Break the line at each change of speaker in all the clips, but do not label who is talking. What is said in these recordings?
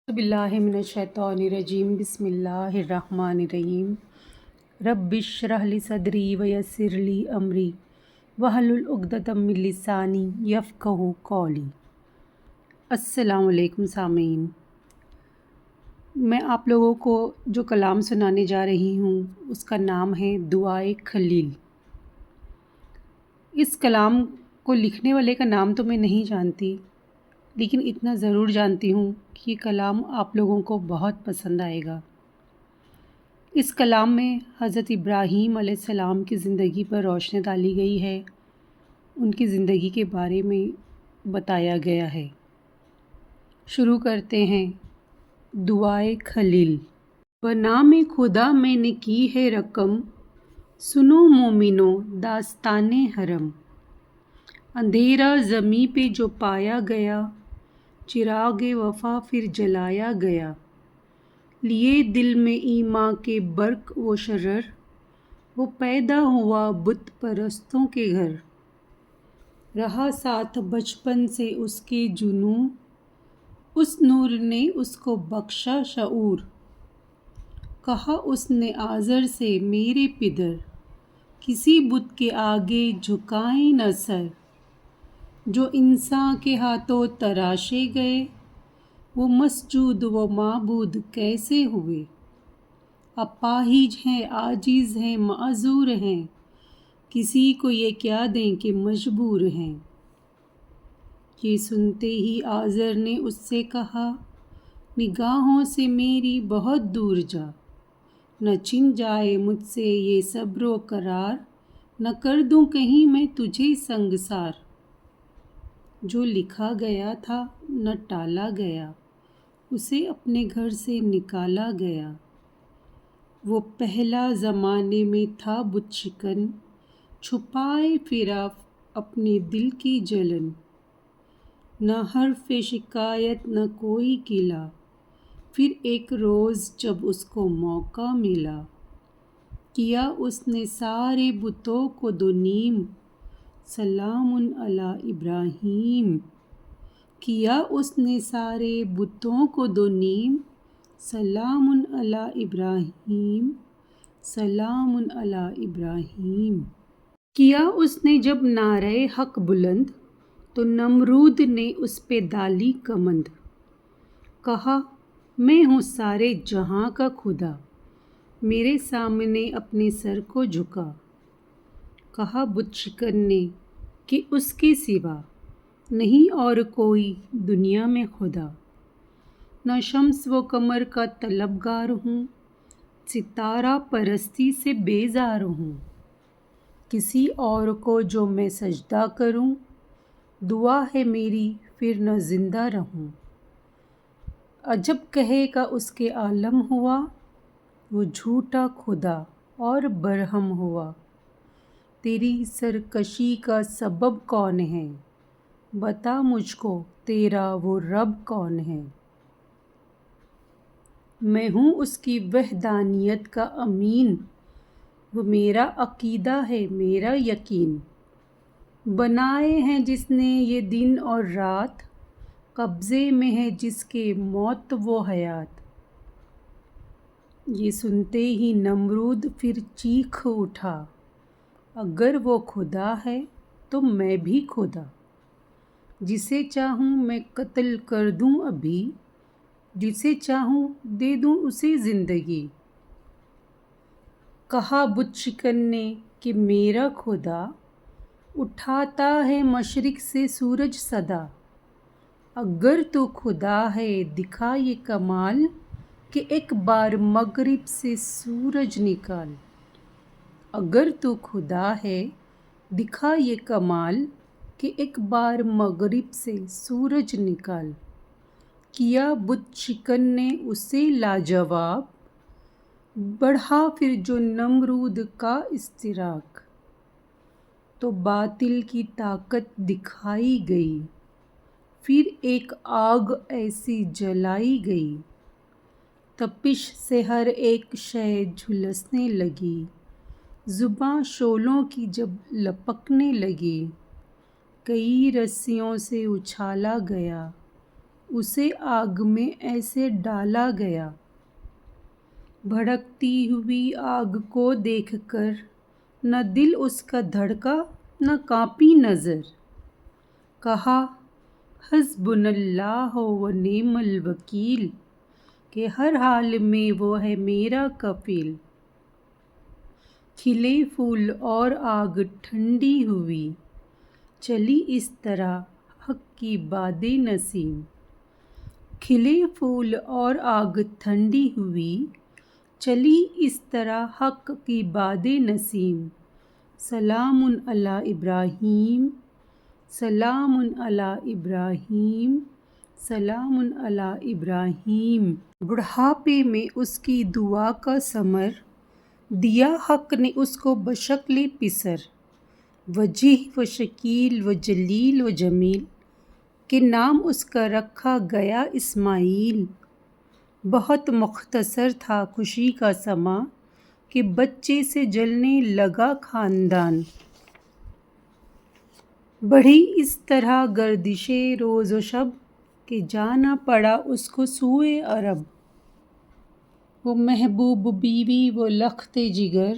باللہ من الشیطان الرجیم بسم اللہ الرحمن الرحیم رب اشرح لی صدری ویسر لی امری واحلل عقدۃ من لسانی یفقہوا قولی۔ السلام علیکم سامعین، میں آپ لوگوں کو جو کلام سنانے جا رہی ہوں اس کا نام ہے دعائے خلیل۔ اس کلام کو لکھنے والے کا نام تو میں نہیں جانتی، لیکن اتنا ضرور جانتی ہوں کہ یہ کلام آپ لوگوں کو بہت پسند آئے گا۔ اس کلام میں حضرت ابراہیم علیہ السلام کی زندگی پر روشنی ڈالی گئی ہے، ان کی زندگی کے بارے میں بتایا گیا ہے۔ شروع کرتے ہیں دعائے خلیل۔ بنام خدا میں نے کی ہے رقم، سنو مومنو داستان حرم۔ اندھیرا زمیں پہ جو پایا گیا، چراغ وفا پھر جلایا گیا۔ لیے دل میں ایمان کے برق و شرر، وہ پیدا ہوا بت پرستوں کے گھر۔ رہا ساتھ بچپن سے اس کے جنوں، اس نور نے اس کو بخشا شعور۔ کہا اس نے آزر سے میرے پدر، کسی بت کے آگے جھکائیں نہ سر۔ جو انسان کے ہاتھوں تراشے گئے، وہ مسجود و معبود کیسے ہوئے۔ اپاہج ہیں، عاجز ہیں، معذور ہیں، کسی کو یہ کیا دیں کہ مجبور ہیں۔ یہ سنتے ہی آزر نے اس سے کہا، نگاہوں سے میری بہت دور جا۔ نہ چھن جائے مجھ سے یہ صبر و قرار، نہ کر دوں کہیں میں تجھے سنگسار۔ جو لکھا گیا تھا نہ ٹالا گیا، اسے اپنے گھر سے نکالا گیا۔ وہ پہلا زمانے میں تھا بت شکن، چھپائے پھرا اپنے دل کی جلن۔ نہ حرف شکایت نہ کوئی گلہ، پھر ایک روز جب اس کو موقع ملا، کیا اس نے سارے بتوں کو دو نیم، سلام علی ابراہیم۔ کیا اس نے سارے بتوں کو دو نیم، سلام علی ابراہیم، سلام علی ابراہیم۔ کیا اس نے جب نعرہ حق بلند، تو نمرود نے اس پہ ڈالی کمند۔ کہا میں ہوں سارے جہاں کا خدا، میرے سامنے اپنے سر کو جھکا۔ کہا بت شکن نے کہ اس کے سوا نہیں اور کوئی دنیا میں خدا۔ نہ شمس و قمر کا طلبگار ہوں، ستارہ پرستی سے بیزار ہوں۔ کسی اور کو جو میں سجدہ کروں، دعا ہے میری پھر نہ زندہ رہوں۔ عجب کہے گا اس کے عالم ہوا، وہ جھوٹا خدا اور برہم ہوا۔ تیری سرکشی کا سبب کون ہے، بتا مجھ کو تیرا وہ رب کون ہے۔ میں ہوں اس کی وحدانیت کا امین، وہ میرا عقیدہ ہے میرا یقین۔ بنائے ہیں جس نے یہ دن اور رات، قبضے میں ہے جس کے موت و حیات۔ یہ سنتے ہی نمرود پھر چیخ اٹھا، اگر وہ خدا ہے تو میں بھی خدا۔ جسے چاہوں میں قتل کر دوں ابھی، جسے چاہوں دے دوں اسے زندگی۔ کہا بت شکن نے کہ میرا خدا، اٹھاتا ہے مشرق سے سورج صدا۔ اگر تو خدا ہے دکھا یہ کمال، کہ ایک بار مغرب سے سورج نکال۔ اگر تو خدا ہے دکھا یہ کمال، کہ ایک بار مغرب سے سورج نکال۔ کیا بت شکن نے اسے لاجواب، بڑھا پھر جو نمرود کا اشتراک۔ تو باطل کی طاقت دکھائی گئی، پھر ایک آگ ایسی جلائی گئی۔ تپش سے ہر ایک شے جھلسنے لگی، زباں شعلوں کی جب لپکنے لگی۔ کئی رسیوں سے اچھالا گیا، اسے آگ میں ایسے ڈالا گیا۔ بھڑکتی ہوئی آگ کو دیکھ کر نہ دل اس کا دھڑکا نہ کانپی نظر۔ کہا حسبنا اللہ و نعم الوکیل، کہ ہر حال میں وہ ہے میرا کفیل۔ کھلے پھول اور آگ ٹھنڈی ہوئی، چلی اس طرح حق کی باد نسیم۔ کھلے پھول اور آگ ٹھنڈی ہوئی، چلی اس طرح حق کی باد نسیم۔ سلام علی ابراہیم، سلام علی ابراہیم، سلام علی ابراہیم۔ بڑھاپے میں اس کی دعا کا ثمر دیا حق نے اس کو بشکل پسر۔ وجیح و شکیل و جلیل و جمیل، کہ نام اس کا رکھا گیا اسماعیل۔ بہت مختصر تھا خوشی کا سماں، کہ بچے سے جلنے لگا خاندان۔ بڑھی اس طرح گردش روز و شب، کہ جانا پڑا اس کو سوئے عرب۔ وہ محبوب بیوی وہ لخت جگر،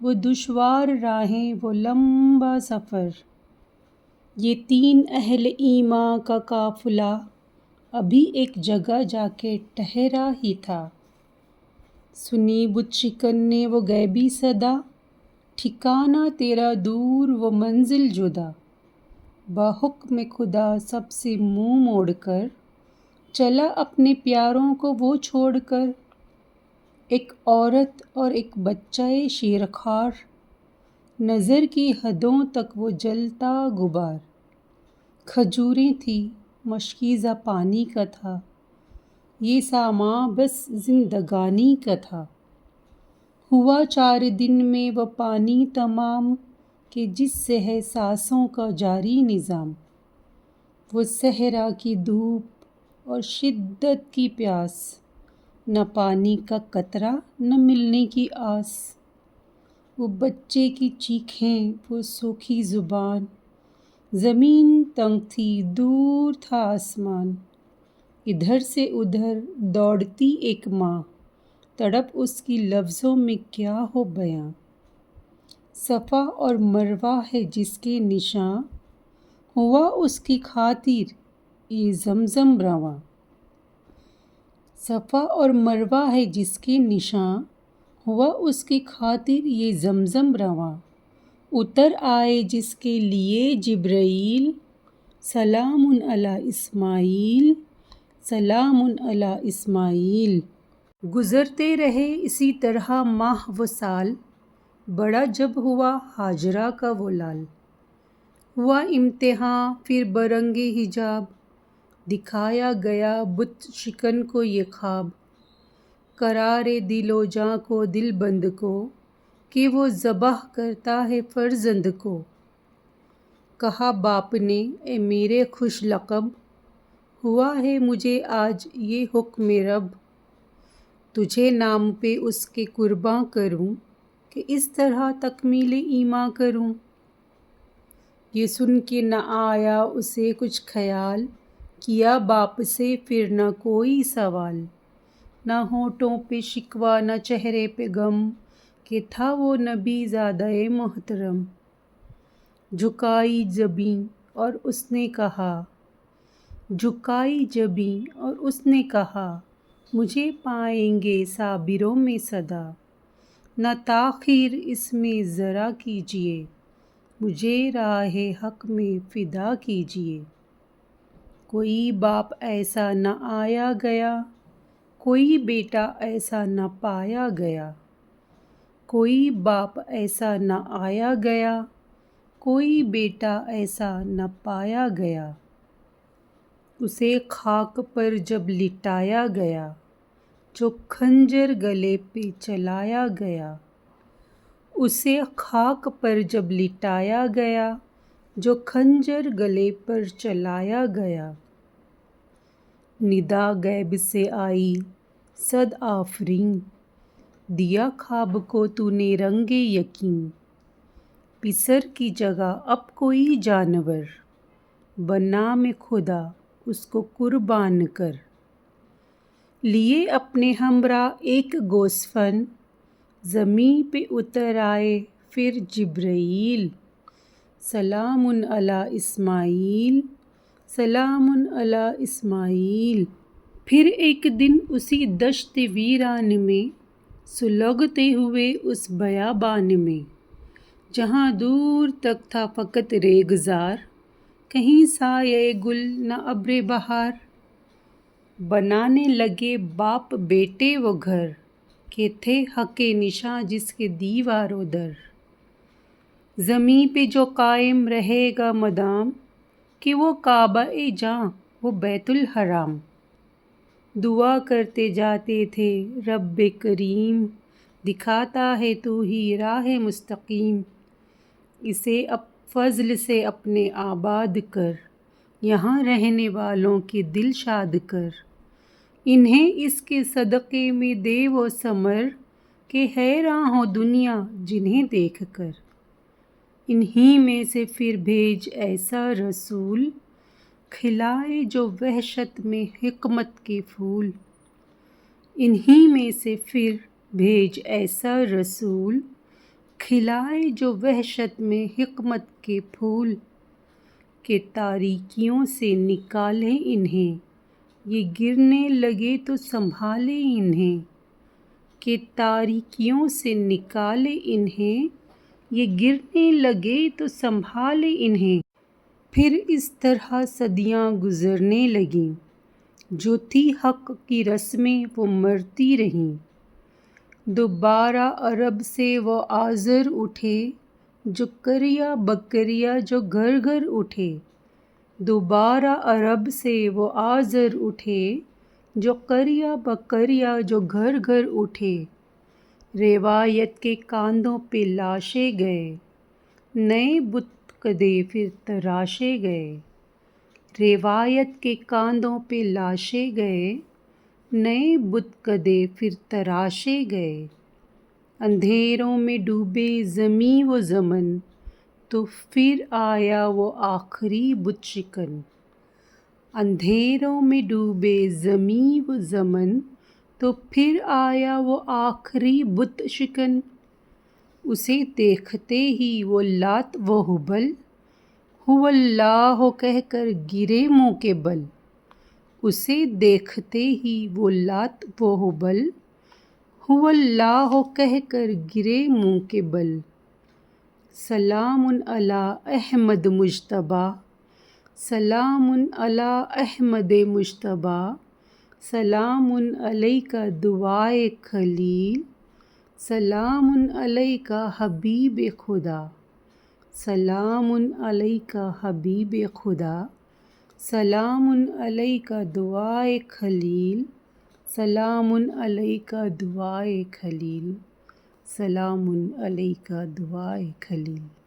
وہ دشوار راہیں وہ لمبا سفر۔ یہ تین اہل ایمان کا قافلہ ابھی ایک جگہ جا کے ٹھہرا ہی تھا۔ سنی بت شکن نے وہ غیبی صدا، ٹھکانہ تیرا دور و منزل جدا۔ بحکم خدا سب سے منہ موڑ کر، چلا اپنے پیاروں کو وہ چھوڑ کر۔ ایک عورت اور ایک بچہ شیرخوار، نظر کی حدوں تک وہ جلتا غبار۔ کھجوریں تھیں، مشکیزہ پانی کا تھا، یہ سامان بس زندگانی کا تھا۔ ہوا 4 دن میں وہ پانی تمام، کہ جس سے ہے سانسوں کا جاری نظام۔ وہ صحرا کی دھوپ اور شدت کی پیاس، نہ پانی کا قطرہ نہ ملنے کی آس۔ وہ بچے کی چیخیں وہ سوکھی زبان، زمین تنگ تھی دور تھا آسمان۔ ادھر سے ادھر دوڑتی ایک ماں، تڑپ اس کی لفظوں میں کیا ہو بیاں۔ صفا اور مروہ ہے جس کے نشاں، ہوا اس کی خاطر یہ زمزم رواں۔ صفا اور مروہ ہے جس کے نشاں، ہوا اس کی خاطر یہ زمزم رواں۔ اتر آئے جس کے لیے جبرائیل، سلام علی اسماعیل، سلام علی اسماعیل۔ گزرتے رہے اسی طرح ماہ و سال، بڑا جب ہوا ہاجرہ کا وہ لال۔ ہوا امتحاں پھر برنگ حجاب، دکھایا گیا بت شکن کو یہ خواب۔ قرار دل و جاں کو دل بند کو، کہ وہ ذبح کرتا ہے فرزند کو۔ کہا باپ نے اے میرے خوش لقب، ہوا ہے مجھے آج یہ حکم رب۔ تجھے نام پہ اس کے قرباں کروں، کہ اس طرح تکمیل ایمان کروں۔ یہ سن کے نہ آیا اسے کچھ خیال، کیا باپ سے پھر نہ کوئی سوال۔ نہ ہونٹوں پہ شکوہ نہ چہرے پہ غم، کہ تھا وہ نبی زادہ محترم۔ جھکائی جبیں اور اس نے کہا، جھکائی جبیں اور اس نے کہا، مجھے پائیں گے صابروں میں صدا۔ نہ تاخیر اس میں ذرا کیجیے، مجھے راہ حق میں فدا کیجیے۔ کوئی باپ ایسا نہ آیا گیا، کوئی بیٹا ایسا نہ پایا گیا۔ کوئی باپ ایسا نہ آیا گیا، کوئی بیٹا ایسا نہ پایا گیا۔ اسے خاک پر جب لٹایا گیا، جو خنجر گلے پہ چلایا گیا۔ اسے خاک پر جب لٹایا گیا، جو خنجر گلے پر چلایا گیا۔ ندا غیب سے آئی صد آفرین، دیا خواب کو تو نے رنگ یقین۔ پسر کی جگہ اب کوئی جانور، بنام خدا اس کو قربان کر۔ لیے اپنے ہمراہ ایک گوسفند، زمیں پہ اتر آئے پھر جبرائیل۔ سلام علی اسماعیل، سلام علی اسماعیل۔ پھر ایک دن اسی دشت ویران میں، سلگتے ہوئے اس بیابان میں، جہاں دور تک تھا فقط ریگزار، کہیں سایہ گل نہ ابر بہار، بنانے لگے باپ بیٹے وہ گھر، کہ تھے حق نشاں جس کے دیواروں در۔ زمیں پہ جو قائم رہے گا مدام، کہ وہ کعبہ جاں وہ بیت الحرام۔ دعا کرتے جاتے تھے رب کریم، دکھاتا ہے تو ہی راہ مستقیم۔ اسے فضل سے اپنے آباد کر، یہاں رہنے والوں کے دل شاد کر۔ انہیں اس کے صدقے میں دے وہ ثمر، کہ حیراں ہو دنیا جنہیں دیکھ کر۔ انہی میں سے پھر بھیج ایسا رسول، کھلائے جو وحشت میں حکمت کے پھول۔ انہی میں سے پھر بھیج ایسا رسول، کھلائے جو وحشت میں حکمت کے پھول۔ کہ تاریکیوں سے نکالے انہیں، یہ گرنے لگے تو سنبھالے انہیں۔ کہ تاریکیوں سے نکالے انہیں، یہ گرنے لگے تو سنبھالے انہیں۔ پھر اس طرح صدیاں گزرنے لگیں، جو تھی حق کی رسمیں وہ مرتی رہیں۔ دوبارہ عرب سے وہ آذر اٹھے، جو کریا بکریا جو گھر گھر اٹھے۔ دوبارہ عرب سے وہ آذر اٹھے، جو کریا بکریا جو گھر گھر اٹھے۔ روایت کے کاندھوں پہ لاشے گئے، نئے بت کدے پھر تراشے گئے۔ روایت کے کاندھوں پہ لاشے گئے، نئے بت کدے پھر تراشے گئے۔ اندھیروں میں ڈوبے زمیں و زمن، تو پھر آیا وہ آخری بت شکن۔ اندھیروں میں ڈوبے زمیں و زمن، تو پھر آیا وہ آخری بت شکن۔ اسے دیکھتے ہی وہ لات و حبل، هو اللہ کہہ کر گرے منہ کے بل۔ اسے دیکھتے ہی وہ لات و حبل، هو اللہ کہہ کر گرے منہ کے بل۔ سلام علی احمد مجتبیٰ، سلام علی احمد مجتبیٰ، سلام علیک دعائے خلیل، سلام علیک حبیب خدا، سلام علیک حبیب خدا، سلام علیک دعائے خلیل، سلام علیک دعائے خلیل، سلام علیک دعائے خلیل۔